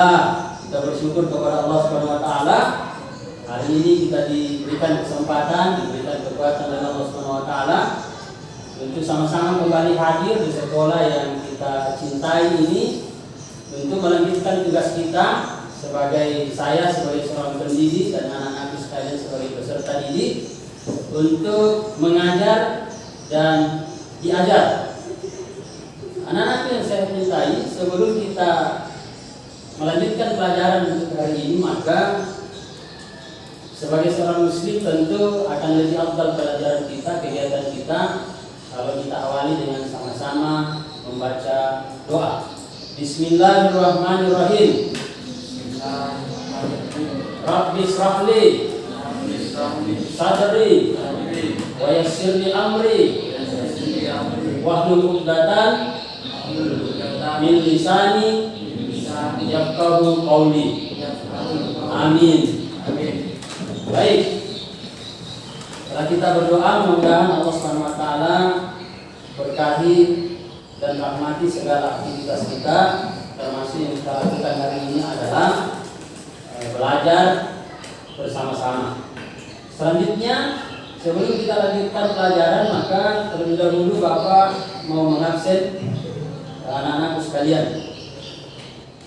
Alhamdulillah, kita bersyukur kepada Allah Subhanahu wa taala. Hari ini kita diberikan kesempatan, diberikan kekuatan oleh Allah Subhanahu wa taala untuk sama-sama kembali hadir di sekolah yang kita cintai ini untuk melanjutkan tugas kita sebagai saya sebagai seorang pendidik dan anak-anakku sekalian sebagai peserta didik untuk mengajar dan diajar. Anak-anak yang saya cintai, sebelum kita melanjutkan pelajaran untuk hari ini, maka sebagai seorang muslim tentu akan lebih afdal pelajaran kita, kegiatan kita, kalau kita awali dengan sama-sama membaca doa. Bismillahirrahmanirrahim. Rabbi shrahli sadri wa yassirli amri wahlul 'uqdatan min lisani yafqahu qawli. Amin. Baik. Setelah kita berdoa, mudah-mudahan Allah Subhanahu wa taala berkahi dan rahmati segala aktivitas kita, termasuk yang kita lakukan hari ini adalah belajar bersama-sama. Selanjutnya, sebelum kita lanjutkan pelajaran, maka terlebih dahulu Bapak mau mengabsen anak-anakku sekalian.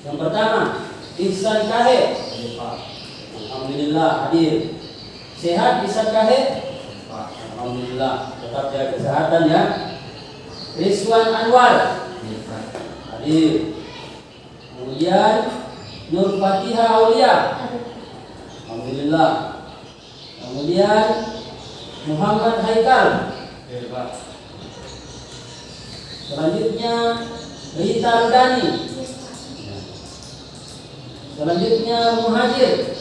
Yang pertama, Ihsan Kahe. Alhamdulillah hadir. Sehat Ihsan Kahe? Alhamdulillah, tetap jaga kesehatan ya. Rizwan Anwar hadir. Kemudian Nur Fatihah Aulia. Alhamdulillah. Kemudian Muhammad Haikal. Selanjutnya Rita Rudani. Selanjutnya Muhajir.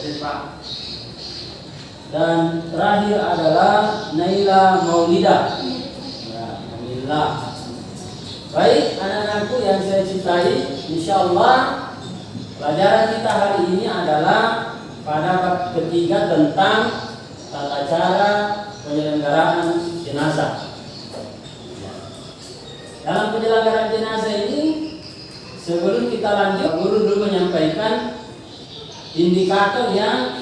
Dan terakhir adalah Naila Maulida. Alhamdulillah. Baik anak-anakku yang saya cintai, insyaallah pelajaran kita hari ini adalah pada bab ketiga tentang tata cara penyelenggaraan jenazah. Dalam penyelenggaraan jenazah ini, sebelum kita lanjut, guru dulu menyampaikan indikator yang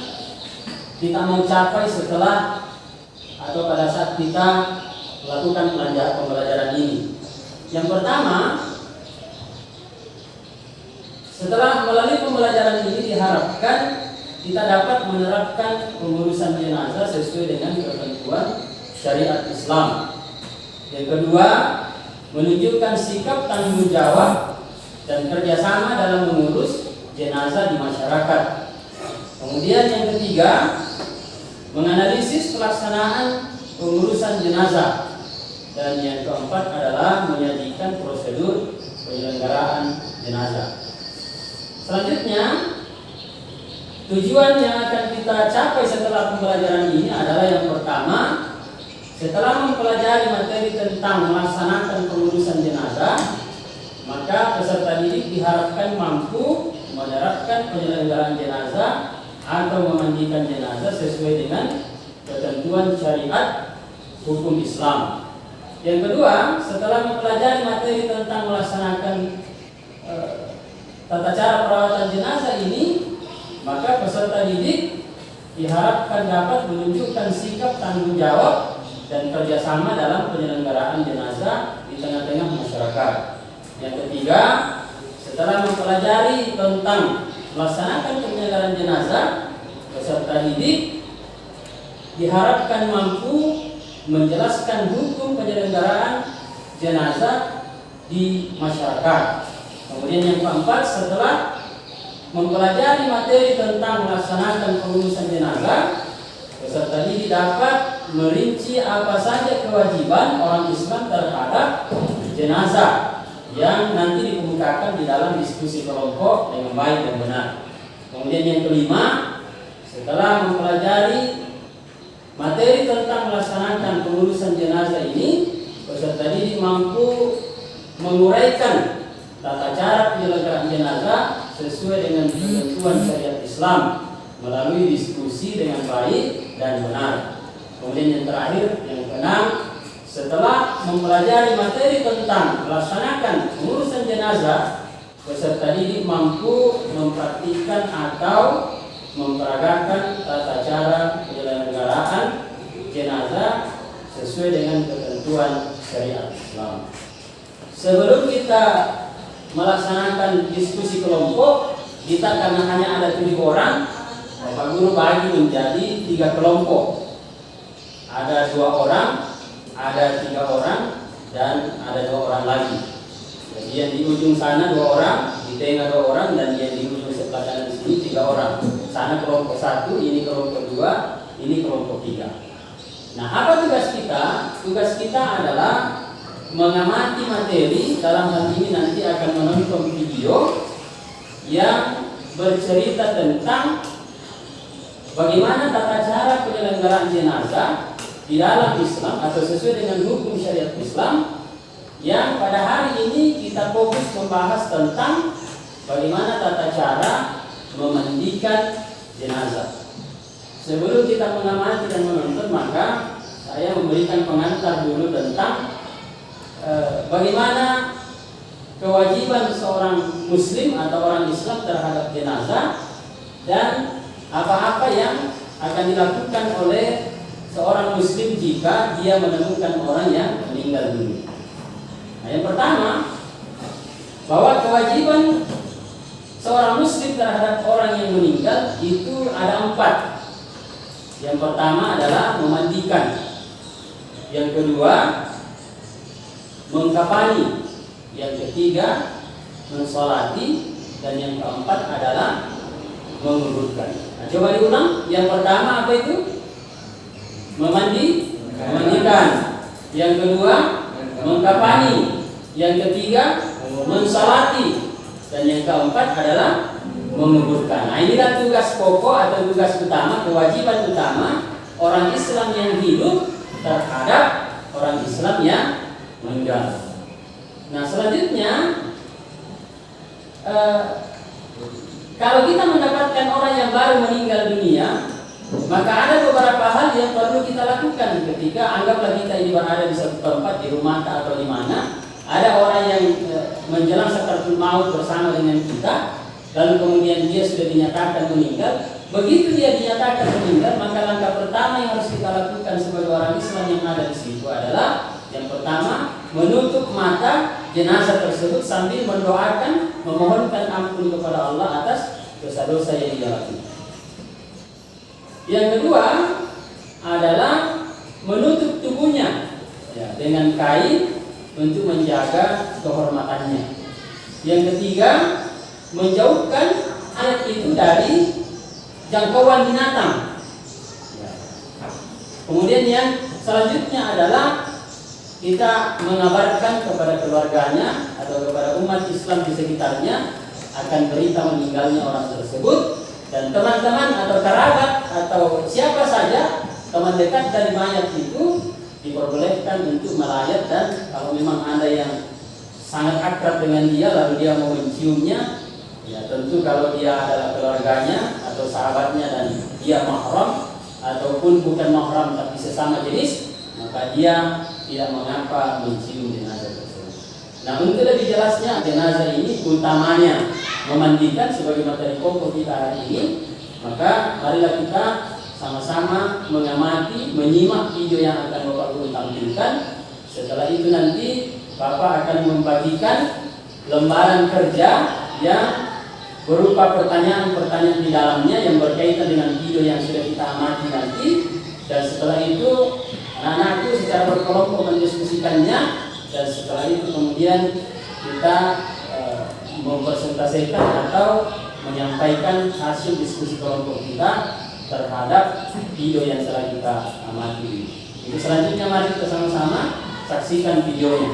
kita mau capai setelah atau pada saat kita melakukan pembelajaran ini. Yang pertama, setelah melalui pembelajaran ini diharapkan kita dapat menerapkan pengurusan jenazah sesuai dengan ketentuan syariat Islam. Yang kedua, menunjukkan sikap tanggung jawab dan kerjasama dalam mengurus jenazah di masyarakat. Kemudian yang ketiga, menganalisis pelaksanaan pengurusan jenazah. Dan yang keempat adalah menyajikan prosedur penyelenggaraan jenazah. Selanjutnya, tujuan yang akan kita capai setelah pembelajaran ini adalah yang pertama, setelah mempelajari materi tentang melaksanakan pengurusan jenazah, maka peserta didik diharapkan mampu menerapkan penyelenggaraan jenazah atau memandikan jenazah sesuai dengan ketentuan syariat hukum Islam. Yang kedua, setelah mempelajari materi tentang melaksanakan tata cara perawatan jenazah ini, maka peserta didik diharapkan dapat menunjukkan sikap tanggung jawab dan kerjasama dalam penyelenggaraan jenazah di tengah-tengah masyarakat. Yang ketiga, setelah mempelajari tentang melaksanakan penyelenggaraan jenazah, peserta didik diharapkan mampu menjelaskan hukum penyelenggaraan jenazah di masyarakat. Kemudian yang keempat, setelah mempelajari materi tentang melaksanakan pengurusan jenazah, peserta didik dapat merinci apa saja kewajiban orang Islam terhadap jenazah yang nanti dikemukakan di dalam diskusi kelompok dengan baik dan benar. Kemudian yang kelima, setelah mempelajari materi tentang melaksanakan pengurusan jenazah ini, peserta didik mampu menguraikan tata cara penyelenggaraan jenazah sesuai dengan ketentuan syariat Islam melalui diskusi dengan baik dan benar. Kemudian yang terakhir, yang keenam, setelah mempelajari materi tentang melaksanakan pengurusan jenazah, peserta didik mampu mempraktikkan atau memperagakan tata cara penyelenggaraan jenazah sesuai dengan ketentuan syariat Islam. Sebelum kita melaksanakan diskusi kelompok, kita karena hanya ada 7 orang, Bapak Guru bagi menjadi 3 kelompok. Ada 2 orang, ada 3 orang, dan ada 2 orang lagi. Jadi yang di ujung sana 2 orang, di tengah 2 orang, dan yang di ujung sebelah kanan di sini 3 orang. Sana kelompok 1, ini kelompok 2, ini kelompok 3. Nah, apa tugas kita? Tugas kita adalah mengamati materi. Dalam hal ini nanti akan menonton video yang bercerita tentang bagaimana tata cara penyelenggaraan jenazah di dalam Islam atau sesuai dengan hukum syariat Islam, yang pada hari ini kita fokus membahas tentang bagaimana tata cara memandikan jenazah. Sebelum kita mengamati dan menonton, maka saya memberikan pengantar dulu tentang bagaimana kewajiban seorang muslim atau orang Islam terhadap jenazah dan apa-apa yang akan dilakukan oleh seorang muslim jika dia menemukan orang yang meninggal dunia. Nah, yang pertama, bahwa kewajiban seorang muslim terhadap orang yang meninggal itu ada 4. Yang pertama adalah memandikan. Yang kedua, mengkafani. Yang ketiga, mensolati. Dan yang keempat adalah menguburkan. Nah, coba diulang. Yang pertama apa itu? Memandikan. Yang kedua, mengkafani. Yang ketiga, mensolati. Dan yang keempat adalah menguburkan. Nah, inilah tugas pokok atau tugas utama, kewajiban utama orang Islam yang hidup terhadap orang Islam yang meninggal. Nah, selanjutnya kalau kita mendapatkan orang yang baru meninggal dunia, maka ada beberapa hal yang perlu kita lakukan ketika anggaplah kita ini berada di satu tempat, di rumah atau di mana, ada orang yang menjelang sakaratul maut bersama dengan kita, lalu kemudian dia sudah dinyatakan meninggal. Begitu dia dinyatakan meninggal, maka langkah pertama yang harus kita lakukan sebagai orang Islam yang ada di situ adalah yang pertama, menutup mata jenazah tersebut sambil mendoakan, memohonkan ampun kepada Allah atas dosa-dosa yang dia lakukan. Yang kedua adalah menutup tubuhnya dengan kain untuk menjaga kehormatannya. Yang ketiga, menjauhkan anak itu dari jangkauan binatang. Kemudian yang selanjutnya adalah kita mengabarkan kepada keluarganya atau kepada umat Islam di sekitarnya akan berita meninggalnya orang tersebut, dan teman-teman atau kerabat atau siapa saja teman dekat dari mayat itu diperbolehkan untuk melayat, dan kalau memang ada yang sangat akrab dengan dia lalu dia mau menciumnya, ya tentu kalau dia adalah keluarganya atau sahabatnya dan dia mahram ataupun bukan mahram tapi sesama jenis, maka dia tidak mengapa mencium jenazah tersebut. Nah, untuk lebih jelasnya jenazah ini utamanya memandikan sebagai materi pokok kita hari ini, maka marilah kita sama-sama mengamati, menyimak video yang akan Bapak Guru tampilkan. Setelah itu nanti Bapak akan membagikan lembaran kerja yang berupa pertanyaan-pertanyaan di dalamnya yang berkaitan dengan video yang sudah kita amati nanti. Dan setelah itu anak-anakku secara berkelompok mendiskusikannya, dan setelah itu kemudian kita mempresentasikan atau menyampaikan hasil diskusi kelompok kita terhadap video yang telah kita amati. Jadi selanjutnya mari kita sama-sama saksikan videonya.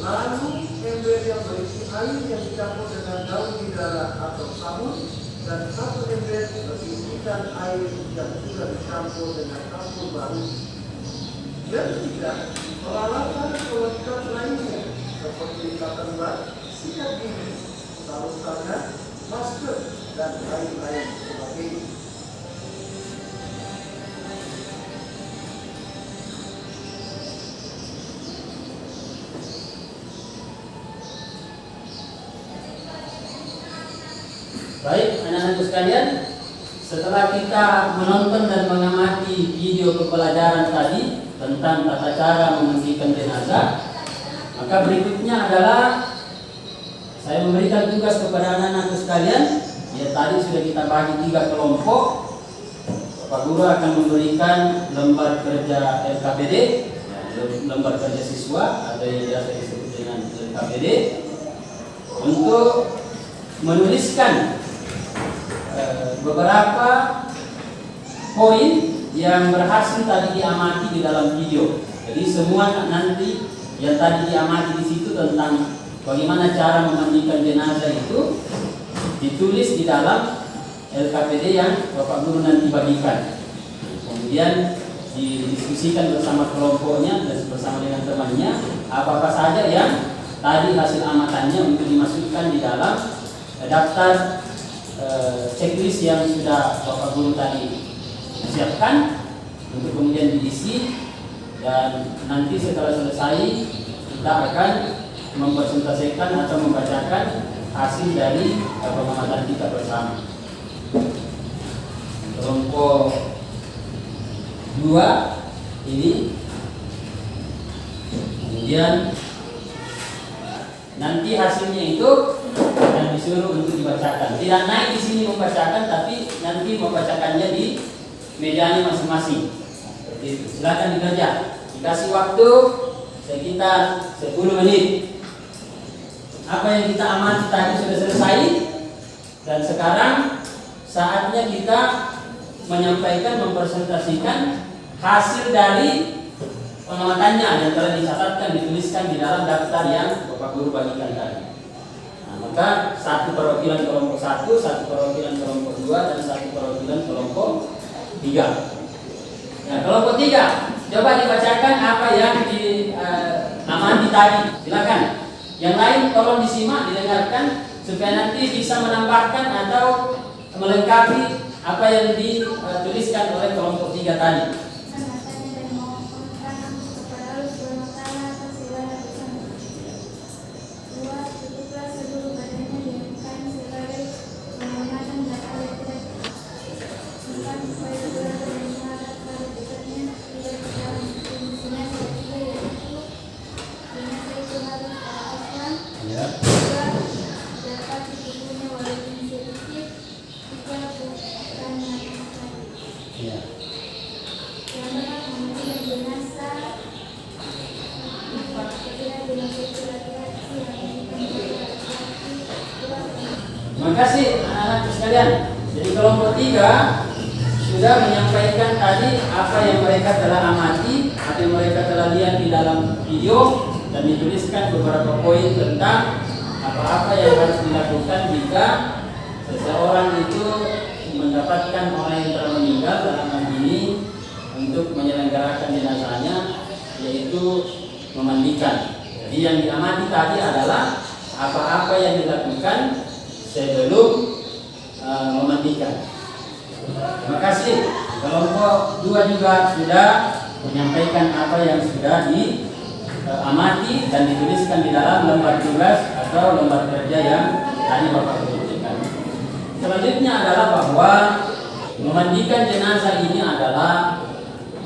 Lalu ember yang berisi air yang dicampur dengan daun bidara atau sabun, dan satu ember berisikan air yang sudah dicampur dengan sabun baru. Yang ketiga, peralatan pelengkap lainnya seperti ikatan bat, sikat gigi, sarung tangan, masker, dan lain-lain sebagainya. Baik, anak-anakku sekalian, setelah kita menonton dan mengamati video pembelajaran tadi tentang tata cara memandikan jenazah, maka berikutnya adalah saya memberikan tugas kepada anak-anakku sekalian. Ya, tadi sudah kita bagi 3 kelompok. Pak Guru akan memberikan lembar kerja LKPD, lembar kerja siswa atau yang biasa disebut dengan LKPD, untuk menuliskan beberapa poin yang berhasil tadi diamati di dalam video. Jadi semua nanti yang tadi diamati di situ tentang bagaimana cara memandikan jenazah itu ditulis di dalam LKPD yang Bapak Guru nanti bagikan. Kemudian didiskusikan bersama kelompoknya dan bersama dengan temannya apa-apa saja yang tadi hasil amatannya untuk dimasukkan di dalam daftar checklist yang sudah Bapak Guru tadi siapkan untuk kemudian diisi, dan nanti setelah selesai kita akan mempresentasikan atau membacakan hasil dari pengamatan kita bersama. Kelompok 2 ini kemudian nanti hasilnya itu akan disuruh untuk dibacakan. Tidak naik di sini membacakan, tapi nanti membacakannya di mejanya masing-masing. Seperti itu. Silakan dikerja. Dikasih waktu sekitar 10 menit. Apa yang kita amati tadi sudah selesai, dan sekarang saatnya kita menyampaikan, mempresentasikan hasil dari pengamatannya yang telah dicatatkan, dituliskan di dalam daftar yang Bapak Guru bagikan tadi. Nah, maka satu perwakilan kelompok 1, satu perwakilan kelompok 2, dan satu perwakilan kelompok 3. Nah, kelompok 3, coba dibacakan apa yang diamati tadi. Silakan. Yang lain tolong disimak, didengarkan supaya nanti bisa menambahkan atau melengkapi apa yang dituliskan oleh kelompok 3 tadi. Terima kasih anak-anak sekalian. Jadi kelompok 3 sudah menyampaikan tadi apa yang mereka telah amati, apa yang mereka telah lihat di dalam video, dan dituliskan beberapa poin tentang apa-apa yang harus dilakukan jika seseorang itu mendapatkan orang yang telah meninggal dalam hal ini untuk menyelenggarakan jenazahnya, yaitu memandikan. Jadi yang diamati tadi adalah apa-apa yang dilakukan sebelum memandikan. Terima kasih. Kelompok 2 juga sudah menyampaikan apa yang sudah diamati dan dituliskan di dalam lembar tugas atau lembar kerja yang tadi Bapak berikan. Selanjutnya adalah bahwa memandikan jenazah ini adalah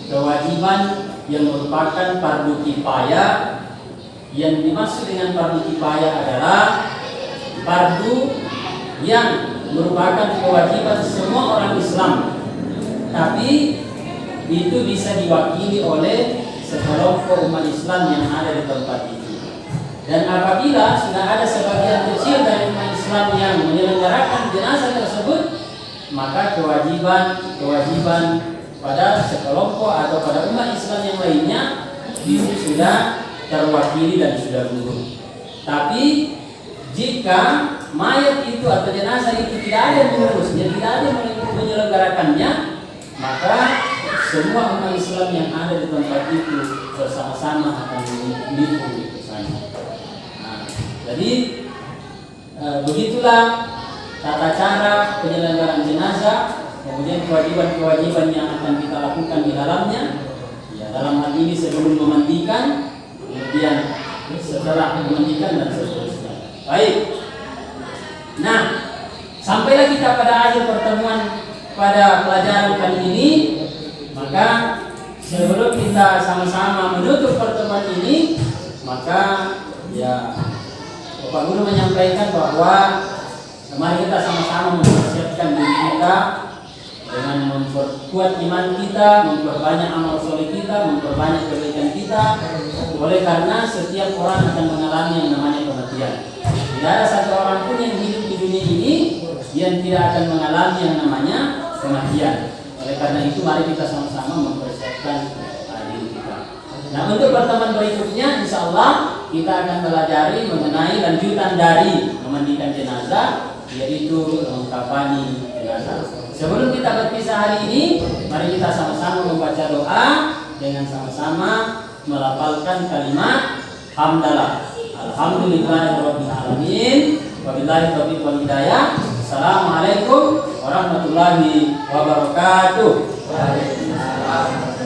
kewajiban yang merupakan fardu kifayah. Yang dimaksud dengan fardu kifayah adalah fardu yang merupakan kewajiban semua orang Islam, tapi itu bisa diwakili oleh sekelompok umat Islam yang ada di tempat itu. Dan apabila sudah ada sebagian kecil dari umat Islam yang menyelenggarakan jenazah tersebut, maka kewajiban pada sekelompok atau pada umat Islam yang lainnya itu sudah terwakili dan sudah gugur. Tapi jika mayat itu atau jenazah itu tidak ada yang mengurusnya, tidak ada yang menyelenggarakannya, maka semua umat Islam yang ada di tempat itu bersama-sama akan mendukung ke sana. Nah, jadi begitulah tata cara penyelenggaraan jenazah, kemudian kewajiban-kewajiban yang akan kita lakukan di dalamnya. Ya, dalam hal ini sebelum memandikan, kemudian setelah memandikan dan seterusnya. Baik. Nah, sampailah kita pada akhir pertemuan pada pelajaran kali ini. Maka sebelum kita sama-sama menutup pertemuan ini, maka ya Bapak Guru menyampaikan bahwa mari kita sama-sama mempersiapkan diri kita dengan memperkuat iman kita, memperbanyak amal soleh kita, memperbanyak kebaikan kita. Oleh karena setiap orang akan mengalami yang namanya kematian. Tidak ada satu orang pun yang hidup di dunia ini yang tidak akan mengalami yang namanya kematian. Oleh karena itu mari kita sama-sama mempersiapkan diri kita. Nah, untuk pertemuan berikutnya insya Allah kita akan pelajari mengenai lanjutan dari memandikan jenazah, yaitu mengkafani jenazah. Sebelum kita berpisah hari ini, mari kita sama-sama membaca doa dengan sama-sama melafalkan kalimat hamdalah. Alhamdulillahirabbil alamin. Wabillahi taufiq wal hidayah. Assalamualaikum warahmatullahi wabarakatuh. Waalaikumsalam.